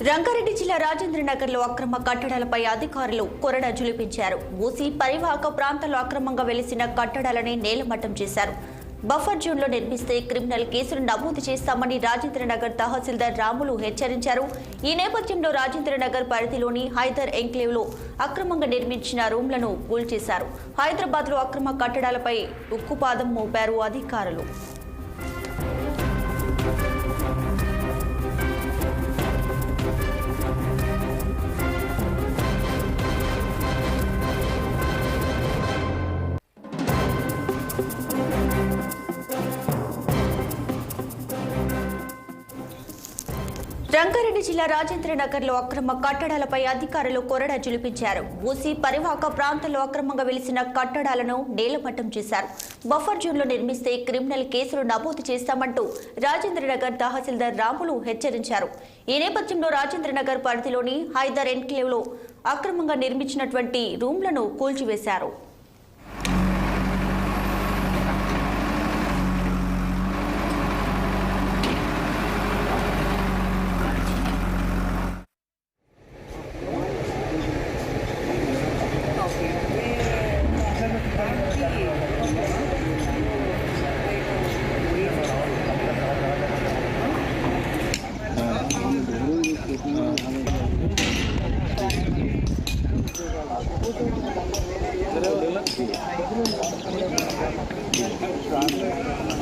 రంగారెడ్డి జిల్లా రాజేంద్రనగర్లో అక్రమ కట్టడాలపై అధికారులు కొరడా జులిపించారు. మూసీ పరివాహక ప్రాంతాల్లో అక్రమంగా వెలిసిన కట్టడాలని నేలమట్టం చేశారు. బఫర్ జోన్లో నిర్మిస్తే క్రిమినల్ కేసులు నమోదు చేస్తామని రాజేంద్రనగర్ తహసీల్దార్ రాములు హెచ్చరించారు. ఈ నేపథ్యంలో రాజేంద్రనగర్ పరిధిలోని హైదర్ ఎంక్లేవ్లో అక్రమంగా నిర్మించిన రూమ్లను కూల్చేశారు. హైదరాబాద్లో అక్రమ కట్టడాలపై ఉక్కుపాదం మోపారు అధికారులు. రంగారెడ్డి జిల్లా రాజేంద్రనగర్లో అక్రమ కట్టడాలపై అధికారులు కొరడా జులిపించారు. మూసీ పరివాహక ప్రాంతంలో అక్రమంగా వెలిసిన కట్టడాలను నేలమట్టం చేశారు. బఫర్ జోన్లో నిర్మిస్తే క్రిమినల్ కేసులు నమోదు చేస్తామంటూ రాజేంద్రనగర్ తహసీల్దార్ రాములు హెచ్చరించారు. ఈ నేపథ్యంలో రాజేంద్రనగర్ పరిధిలోని హైదర్ ఎన్క్లేవ్లో అక్రమంగా నిర్మించినటువంటి రూమ్లను కూల్చివేశారు.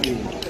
Gracias.